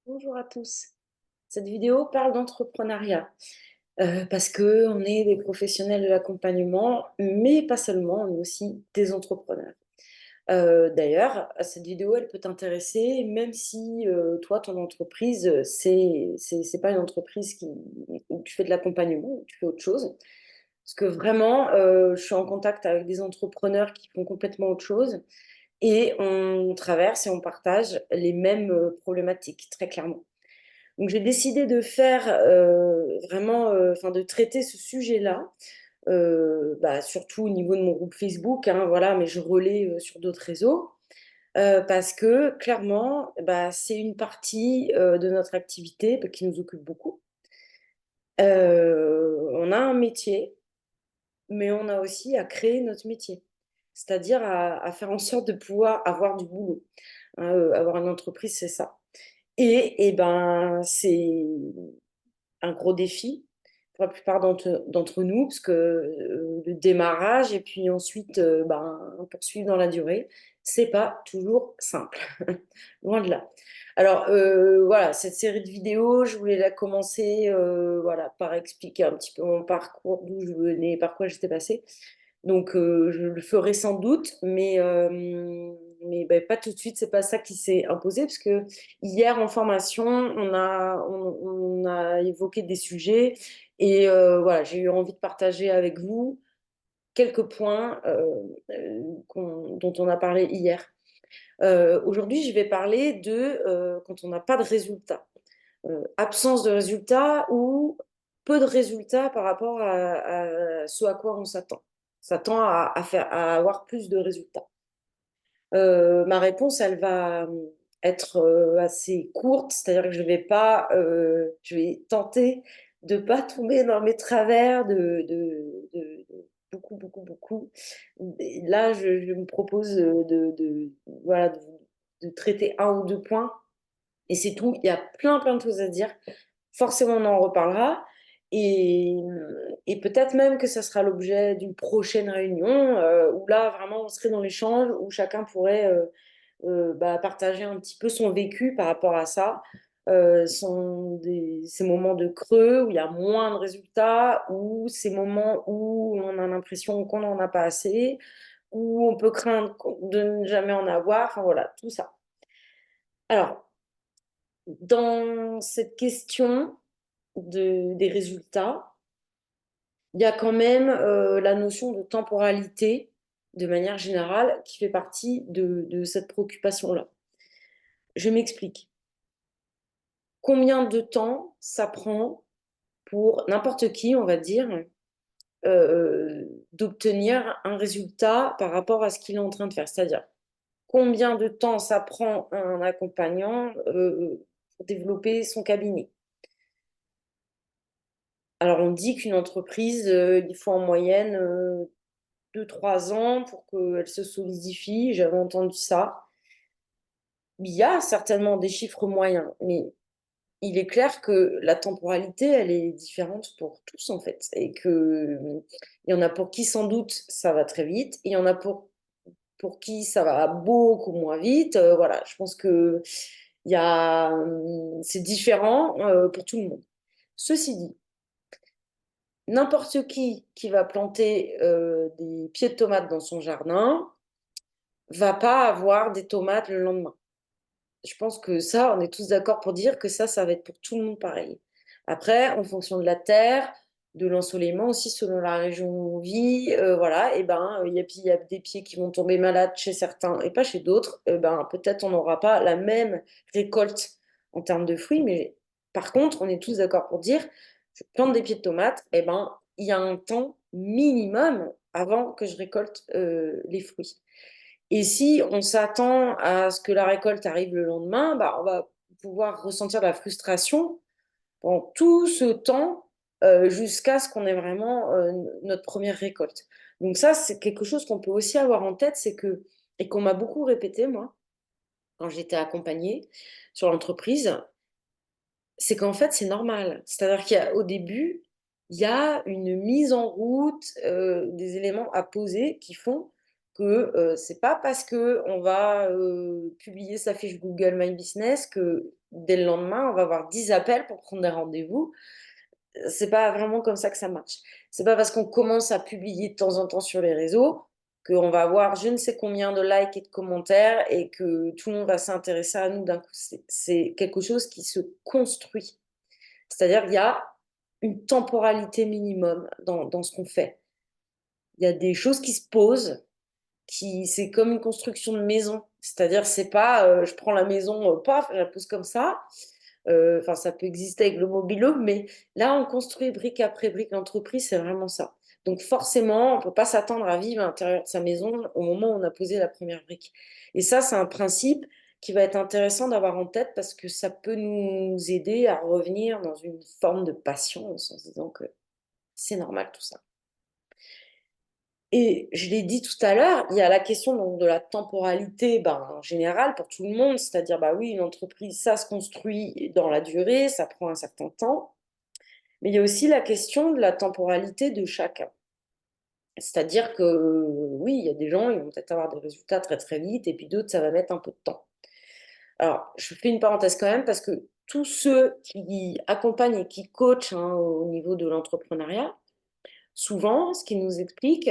Bonjour à tous. Cette vidéo parle d'entrepreneuriat parce qu'on est des professionnels de l'accompagnement, mais pas seulement, on est aussi des entrepreneurs. D'ailleurs, cette vidéo, elle peut t'intéresser, même si toi, ton entreprise, c'est pas une entreprise où tu fais de l'accompagnement, où tu fais autre chose. Parce que vraiment, je suis en contact avec des entrepreneurs qui font complètement autre chose et on traverse et on partage les mêmes problématiques, très clairement. Donc j'ai décidé de faire, vraiment, enfin de traiter ce sujet-là, bah, surtout au niveau de mon groupe Facebook, hein, voilà, mais je relais, sur d'autres réseaux, parce que clairement, bah, c'est une partie, de notre activité, bah, qui nous occupe beaucoup. On a un métier, mais on a aussi à créer notre métier. C'est-à-dire à faire en sorte de pouvoir avoir du boulot, hein, avoir une entreprise, c'est ça. Et ben, c'est un gros défi pour la plupart d'entre nous, parce que, le démarrage et puis ensuite, ben, poursuivre dans la durée, c'est pas toujours simple, loin de là. Alors, voilà, cette série de vidéos, je voulais la commencer, voilà, par expliquer un petit peu mon parcours, d'où je venais, par quoi j'étais passée. Donc, je le ferai sans doute, mais beh, pas tout de suite, c'est pas ça qui s'est imposé parce que hier en formation, on a évoqué des sujets et voilà, j'ai eu envie de partager avec vous quelques points, dont on a parlé hier. Aujourd'hui, je vais parler de, quand on n'a pas de résultats, absence de résultats ou peu de résultats par rapport à ce à quoi on s'attend. S'attend à avoir plus de résultats. Ma réponse, elle va, être, assez courte, c'est-à-dire que je vais pas, je vais tenter de pas tomber dans mes travers de beaucoup, beaucoup, beaucoup. Et là, je me propose, voilà, de traiter un ou 2 points et c'est tout. Il y a plein, plein de choses à dire. Forcément, on en reparlera et peut-être même que ça sera l'objet d'une prochaine réunion, où là, vraiment, on serait dans l'échange, où chacun pourrait, bah, partager un petit peu son vécu par rapport à ça, ces moments de creux où il y a moins de résultats, ou ces moments où on a l'impression qu'on n'en a pas assez, où on peut craindre de ne jamais en avoir, enfin voilà, tout ça. Alors, dans cette question des résultats, il y a quand même, la notion de temporalité, de manière générale, qui fait partie de cette préoccupation-là. Je m'explique. Combien de temps ça prend pour n'importe qui, on va dire, d'obtenir un résultat par rapport à ce qu'il est en train de faire? C'est-à-dire, combien de temps ça prend à un accompagnant, pour développer son cabinet? Alors on dit qu'une entreprise, il faut en moyenne, 2-3 ans pour qu'elle se solidifie, j'avais entendu ça. Il y a certainement des chiffres moyens, mais il est clair que la temporalité, elle est différente pour tous, en fait, et que, il y en a pour qui, sans doute, ça va très vite, et il y en a pour qui ça va beaucoup moins vite, voilà. Je pense qu'il y a, c'est différent, pour tout le monde. Ceci dit, n'importe qui va planter, des pieds de tomates dans son jardin, va pas avoir des tomates le lendemain. Je pense que ça, on est tous d'accord pour dire que ça va être pour tout le monde pareil. Après, en fonction de la terre, de l'ensoleillement aussi selon la région où on vit, voilà et ben, il y a des pieds qui vont tomber malades chez certains et pas chez d'autres, ben, peut-être on n'aura pas la même récolte en termes de fruits, mais par contre, on est tous d'accord pour dire: «Je plante des pieds de tomates et ben, il y a un temps minimum avant que je récolte, les fruits». Et si on s'attend à ce que la récolte arrive le lendemain, bah, on va pouvoir ressentir de la frustration pendant tout ce temps, jusqu'à ce qu'on ait vraiment, notre première récolte. Donc ça, c'est quelque chose qu'on peut aussi avoir en tête, c'est que et qu'on m'a beaucoup répété moi, quand j'étais accompagnée sur l'entreprise, c'est qu'en fait, c'est normal. C'est-à-dire qu'au début, il y a une mise en route, des éléments à poser qui font que, c'est pas parce qu'on va, publier sa fiche Google My Business que dès le lendemain, on va avoir 10 appels pour prendre des rendez-vous. C'est pas vraiment comme ça que ça marche. C'est pas parce qu'on commence à publier de temps en temps sur les réseaux qu'on va avoir je ne sais combien de likes et de commentaires et que tout le monde va s'intéresser à nous d'un coup. C'est quelque chose qui se construit. C'est-à-dire qu'il y a une temporalité minimum dans ce qu'on fait. Il y a des choses qui se posent, qui c'est comme une construction de maison. C'est-à-dire, c'est pas, je prends la maison, paf, je la pose comme ça. Enfin, ça peut exister avec le mobile mais là, on construit brique après brique. L'entreprise, c'est vraiment ça. Donc forcément, on peut pas s'attendre à vivre à l'intérieur de sa maison au moment où on a posé la première brique. Et ça, c'est un principe qui va être intéressant d'avoir en tête parce que ça peut nous aider à revenir dans une forme de patience en se disant que c'est normal tout ça. Et je l'ai dit tout à l'heure, il y a la question donc de la temporalité, ben, en général pour tout le monde, c'est-à-dire, bah oui, une entreprise, ça se construit dans la durée, ça prend un certain temps, mais il y a aussi la question de la temporalité de chacun. C'est-à-dire que oui, il y a des gens, ils vont peut-être avoir des résultats très très vite, et puis d'autres, ça va mettre un peu de temps. Alors, je fais une parenthèse quand même, parce que tous ceux qui accompagnent et qui coachent hein, au niveau de l'entrepreneuriat, souvent, ce qu'ils nous expliquent,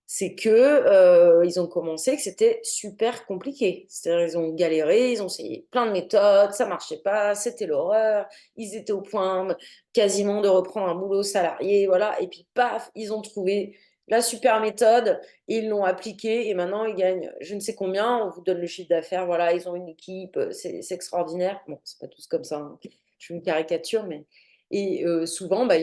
c'est que ils ont commencé, que c'était super compliqué. C'est-à-dire, ils ont galéré, ils ont essayé plein de méthodes, ça marchait pas, c'était l'horreur. Ils étaient au point quasiment de reprendre un boulot salarié, voilà. Et puis, paf, ils ont trouvé la super méthode, ils l'ont appliquée et maintenant ils gagnent je ne sais combien. On vous donne le chiffre d'affaires, voilà, ils ont une équipe, c'est extraordinaire. Bon, c'est pas tous comme ça, hein. Je fais une caricature, mais et souvent, bah,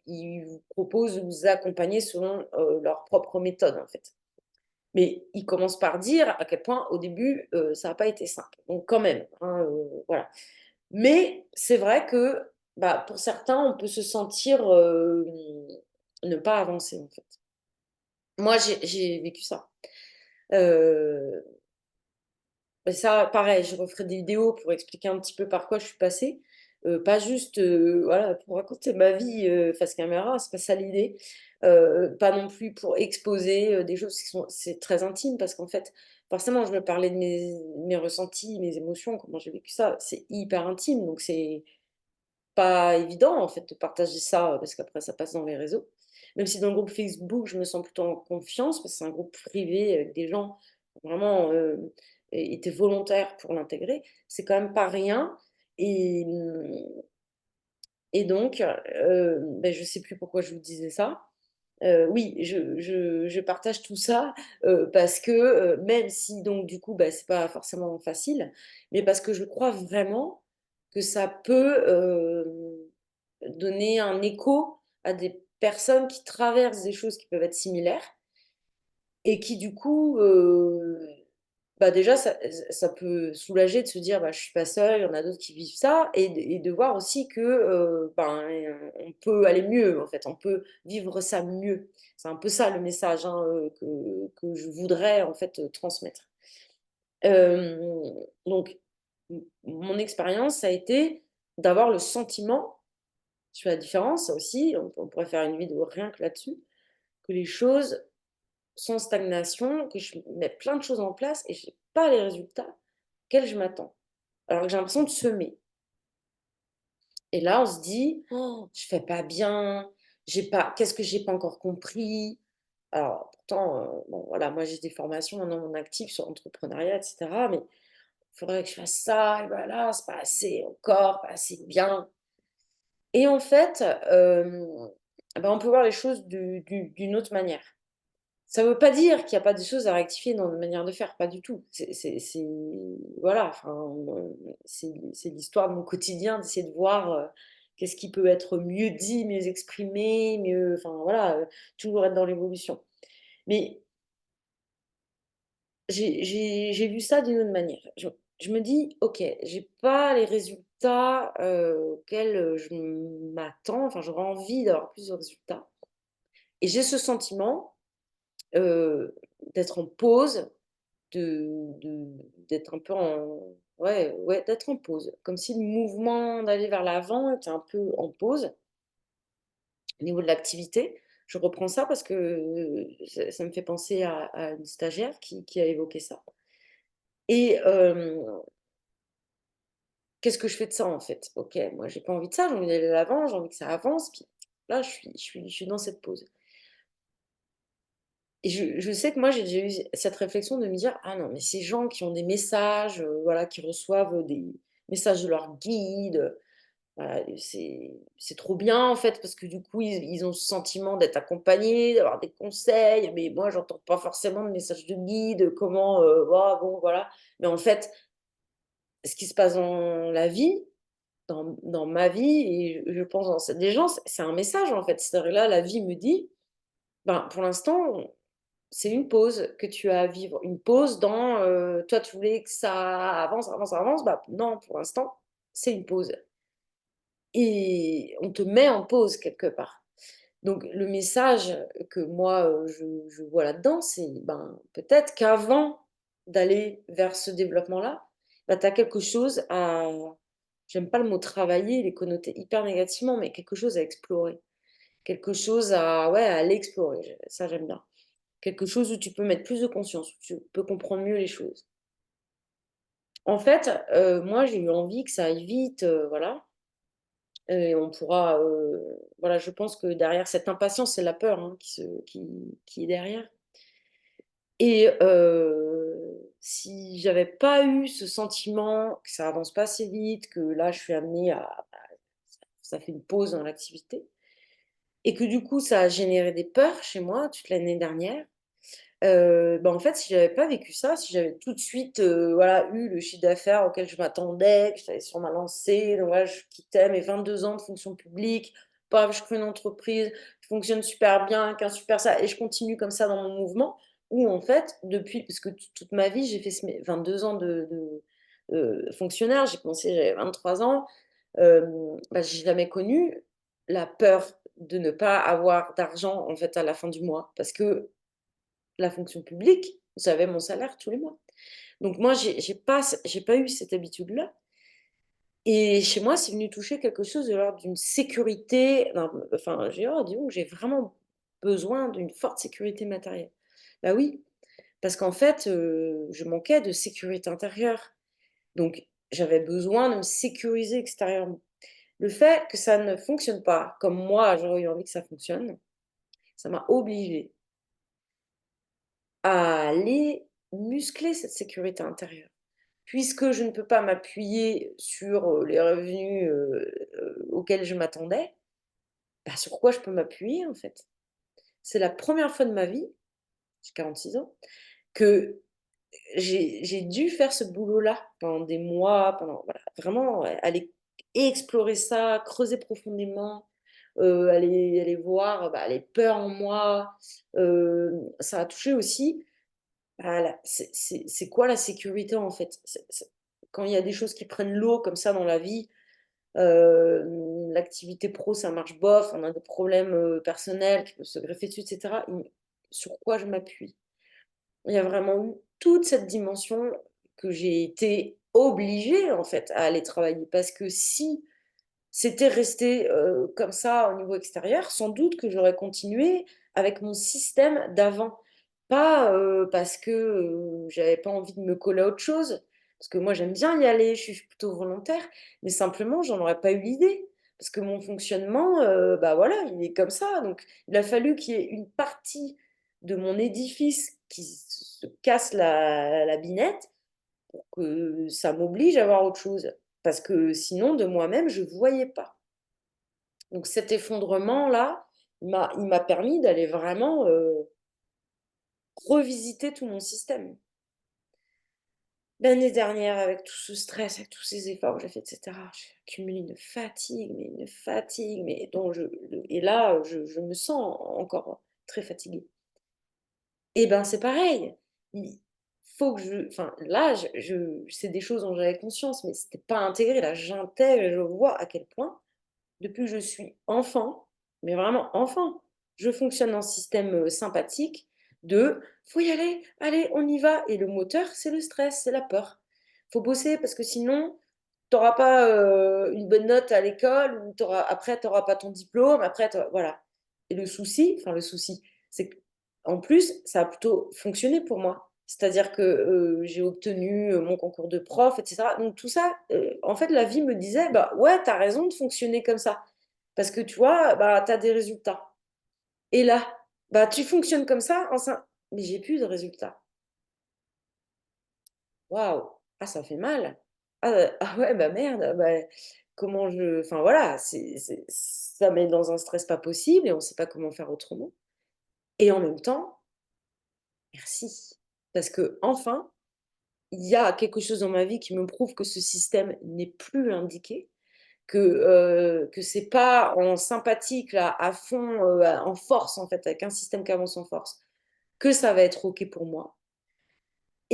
ils vous proposent de vous accompagner selon leur propre méthode, en fait. Mais ils commencent par dire à quel point, au début, ça n'a pas été simple. Donc, quand même, hein, voilà. Mais c'est vrai que bah, pour certains, on peut se sentir ne pas avancer, en fait. Moi, j'ai vécu ça. Euh, Et ça, pareil, je referai des vidéos pour expliquer un petit peu par quoi je suis passée. Pas juste voilà, pour raconter ma vie face caméra, c'est pas ça l'idée. Pas non plus pour exposer des choses qui sont c'est très intime parce qu'en fait, forcément, je me parlais de mes ressentis, mes émotions, comment j'ai vécu ça. C'est hyper intime, donc c'est pas évident en fait de partager ça parce qu'après ça passe dans les réseaux. Même si dans le groupe Facebook, je me sens plutôt en confiance parce que c'est un groupe privé avec des gens vraiment étaient volontaires pour l'intégrer, c'est quand même pas rien. Et, et donc, ben, je sais plus pourquoi je vous disais ça. Oui, je partage tout ça parce que même si donc du coup, bah, c'est pas forcément facile, mais parce que je crois vraiment que ça peut donner un écho à des personnes qui traversent des choses qui peuvent être similaires et qui du coup, bah, déjà ça peut soulager de se dire: «Bah, je suis pas seule, il y en a d'autres qui vivent ça» et de voir aussi que, ben, on peut aller mieux en fait, on peut vivre ça mieux. C'est un peu ça le message, hein, que je voudrais en fait, transmettre. Donc mon expérience, ça a été d'avoir le sentiment, sur la différence, ça aussi, on pourrait faire une vidéo rien que là-dessus, que les choses sont en stagnation, que je mets plein de choses en place et j'ai pas les résultats auxquels je m'attends. Alors que j'ai l'impression de semer. Et là, on se dit: «Oh, je fais pas bien, j'ai pas qu'est-ce que j'ai pas encore compris?» Alors pourtant, bon voilà, moi j'ai des formations maintenant en actif sur l'entrepreneuriat et cetera, mais il faudrait que je fasse ça et voilà, c'est pas assez encore, pas assez bien. Et en fait, bah, on peut voir les choses d'une autre manière. Ça ne veut pas dire qu'il y a pas des choses à rectifier dans notre manière de faire, pas du tout. C'est voilà, enfin, c'est l'histoire de mon quotidien d'essayer de voir, qu'est-ce qui peut être mieux dit, mieux exprimé, mieux enfin voilà, toujours être dans l'évolution. Mais j'ai vu ça d'une autre manière. Je me dis: «OK, j'ai pas les résultats, auxquels, je m'attends, enfin j'aurais envie d'avoir plus de résultats» et j'ai ce sentiment, heu, d'être en pause. De d'être un peu en ouais, ouais, d'être en pause. Comme si le mouvement d'aller vers l'avant était un peu en pause, au niveau de l'activité. Je reprends ça parce que, ça me fait penser à une stagiaire qui a évoqué ça et qu'est-ce que je fais de ça, en fait? OK, moi, j'ai pas envie de ça, j'ai envie d'aller de l'avant, j'ai envie que ça avance, puis là, je suis dans cette pause et je sais que moi, j'ai déjà eu cette réflexion de me dire: «Ah non, mais ces gens qui ont des messages, voilà, qui reçoivent des messages de leur guide, c'est trop bien, en fait, parce que du coup, ils ont ce sentiment d'être accompagnés, d'avoir des conseils, mais moi, j'entends pas forcément de messages de guide, comment, ah bon, voilà». Mais en fait, ce qui se passe dans la vie, dans ma vie et je pense dans celle des gens, c'est un message, en fait. C'est-à-dire là, la vie me dit: «Ben, pour l'instant, c'est une pause que tu as à vivre». Une pause dans, toi, tu voulais que ça avance, avance, avance, bah, non, pour l'instant, c'est une pause et on te met en pause quelque part. Donc le message que moi, je vois là-dedans, c'est, ben, peut-être qu'avant d'aller vers ce développement-là, bah, tu as quelque chose à j'aime pas le mot travailler, il est connoté hyper négativement, mais quelque chose à explorer. Quelque chose à ouais, à aller explorer, ça j'aime bien. Quelque chose où tu peux mettre plus de conscience, où tu peux comprendre mieux les choses. En fait, moi j'ai eu envie que ça aille vite, voilà, et on pourra, voilà, je pense que derrière cette impatience, c'est la peur, hein, qui est derrière et si j'avais pas eu ce sentiment que ça avance pas assez vite, que là, je suis amenée à ça fait une pause dans l'activité et que du coup, ça a généré des peurs chez moi toute l'année dernière. Bah, en fait, si j'avais pas vécu ça, si j'avais tout de suite, voilà, eu le chiffre d'affaires auquel je m'attendais, que j'étais sur ma lancée, donc voilà, je quittais mes 22 ans de fonction publique, paf, je crée une entreprise qui fonctionne super bien, qui a un super ça et je continue comme ça dans mon mouvement où en fait, depuis parce que toute ma vie, j'ai fait ce mé 22 ans de fonctionnaire, j'ai commencé, j'avais 23 ans, bah, j'ai jamais connu la peur de ne pas avoir d'argent, en fait, à la fin du mois parce que la fonction publique, j'avais mon salaire tous les mois. Donc moi, j'ai pas eu cette habitude-là et chez moi, c'est venu toucher quelque chose de l'ordre d'une sécurité, enfin, j'ai dit: «Oh, dis donc, j'ai vraiment besoin d'une forte sécurité matérielle». Bah oui, parce qu'en fait, je manquais de sécurité intérieure. Donc j'avais besoin de me sécuriser extérieurement. Le fait que ça ne fonctionne pas comme moi, j'aurais eu envie que ça fonctionne, ça m'a obligée à aller muscler cette sécurité intérieure. Puisque je ne peux pas m'appuyer sur, les revenus, auxquels je m'attendais, bah, sur quoi je peux m'appuyer, en fait? C'est la première fois de ma vie, j'ai 46 ans, que j'ai dû faire ce boulot-là pendant des mois, pendant voilà, vraiment, ouais, aller explorer ça, creuser profondément, aller voir, bah, les peurs en moi. Ça a touché aussi à c'est quoi la sécurité, en fait? C'est quand il y a des choses qui prennent l'eau comme ça dans la vie, l'activité pro, ça marche bof, on a des problèmes, personnels qui peuvent se greffer dessus et cetera. Sur quoi je m'appuie? Il y a vraiment eu toute cette dimension que j'ai été obligée, en fait, à aller travailler parce que si c'était resté, comme ça au niveau extérieur, sans doute que j'aurais continué avec mon système d'avant. Pas, parce que, j'avais pas envie de me coller à autre chose, parce que moi j'aime bien y aller, je suis plutôt volontaire, mais simplement j'en aurais pas eu l'idée. Parce que mon fonctionnement, bah, voilà, il est comme ça, donc il a fallu qu'il y ait une partie de mon édifice qui se casse la binette pour que ça m'oblige à voir autre chose. Parce que sinon, de moi-même, je ne voyais pas. Donc cet effondrement-là, il m'a permis d'aller vraiment, revisiter tout mon système. L'année dernière, avec tout ce stress, avec tous ces efforts que j'ai fait et cetera, j'ai accumulé une fatigue, mais dont et là, je me sens encore très fatiguée. Et ben, c'est pareil. Il faut que enfin, là, c'est des choses dont j'avais conscience, mais c'était pas intégré. Là, j'intègre et je vois à quel point, depuis que je suis enfant, mais vraiment enfant, je fonctionne en système, sympathique de: «Faut y aller, allez, on y va» et le moteur, c'est le stress, c'est la peur. Faut bosser parce que sinon, tu auras pas, une bonne note à l'école ou tu auras pas ton diplôme, après tu voilà et le souci, c'est qu'en plus, ça a plutôt fonctionné pour moi. C'est-à-dire que j'ai obtenu mon concours de prof, etc. Donc tout ça, en fait, la vie me disait, bah ouais, t'as raison de fonctionner comme ça. Parce que tu vois, bah, t'as des résultats. Et là, bah, tu fonctionnes comme ça, mais j'ai plus de résultats. Waouh! Ah, ça fait mal. Ah, ah ouais, bah merde, bah, comment je. Enfin voilà, ça met dans un stress pas possible et on ne sait pas comment faire autrement. Et en même temps, merci. Parce que enfin, il y a quelque chose dans ma vie qui me prouve que ce système n'est plus indiqué, que c'est pas en sympathique là, à fond, en force en fait, avec un système qui avance en force, que ça va être OK pour moi.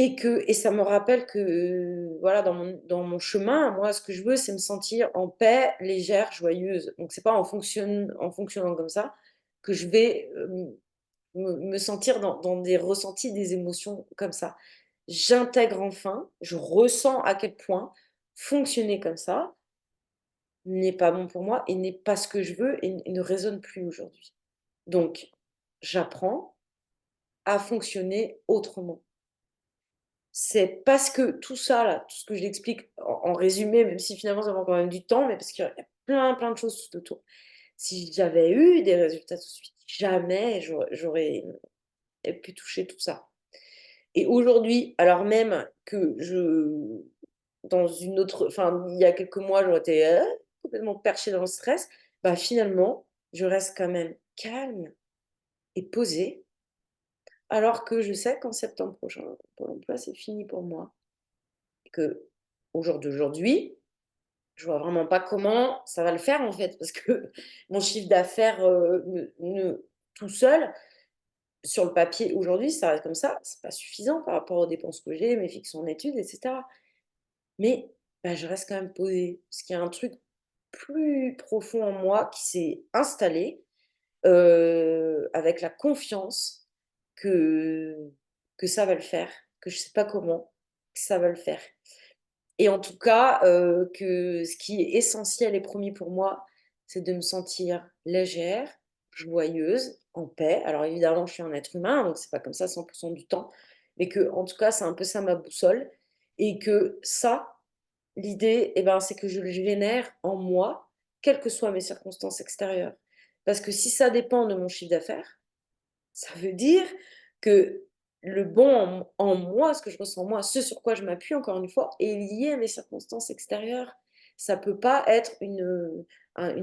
Et ça me rappelle que, voilà, dans mon chemin, moi, ce que je veux, c'est me sentir en paix, légère, joyeuse. Donc c'est pas en fonctionnant comme ça que je vais, me sentir dans des ressentis, des émotions comme ça. J'intègre enfin, je ressens à quel point fonctionner comme ça n'est pas bon pour moi et n'est pas ce que je veux et ne résonne plus aujourd'hui. Donc j'apprends à fonctionner autrement. C'est parce que tout ça là, tout ce que je l'explique en résumé, même si finalement ça prend quand même du temps, mais parce qu'il y a plein, plein de choses tout autour. Si j'avais eu des résultats tout de suite, jamais j'aurais pu toucher tout ça. Et aujourd'hui, alors même que dans une autre enfin, il y a quelques mois, j'aurais été, complètement perchée dans le stress, bah, finalement, je reste quand même calme et posée, alors que je sais qu'en septembre prochain, Pôle emploi, c'est fini pour moi. Qu'au jour d'aujourd'hui, je vois vraiment pas comment ça va le faire, en fait, parce que mon chiffre d'affaires, tout seul, sur le papier aujourd'hui, ça reste comme ça, c'est pas suffisant par rapport aux dépenses que j'ai, mes fixes en études et cetera. Mais, bah, je reste quand même posée, parce qu'il y a un truc plus profond en moi qui s'est installé, avec la confiance que que ça va le faire, que je sais pas comment, que ça va le faire. Et en tout cas, que ce qui est essentiel et premier pour moi, c'est de me sentir légère, joyeuse, en paix. Alors évidemment, je suis un être humain, donc c'est pas comme ça 100 du temps, mais que en tout cas, c'est un peu ça ma boussole et que ça, l'idée et ben, c'est que je le génère en moi, quelles que soient mes circonstances extérieures. Parce que si ça dépend de mon chiffre d'affaires, ça veut dire que le bon en moi, ce que je ressens en moi, ce sur quoi je m'appuie encore une fois, est lié à mes circonstances extérieures. Ça peut pas être une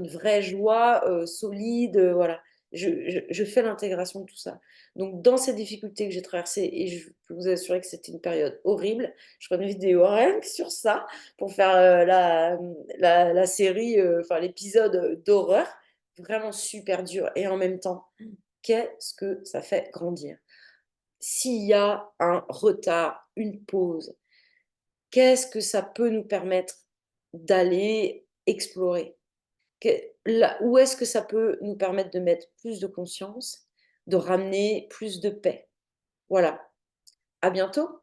vraie joie, solide, voilà. Je fais l'intégration de tout ça. Donc dans ces difficultés que j'ai traversées et je peux vous assurer que c'était une période horrible, je ferai une vidéo rien que sur ça pour faire, la série, enfin l'épisode, d'horreur, vraiment super dur et en même temps qu'est-ce que ça fait grandir? S'il y a un retard, une pause, qu'est-ce que ça peut nous permettre d'aller explorer? Où est-ce que ça peut nous permettre de mettre plus de conscience, de ramener plus de paix? Voilà. À bientôt.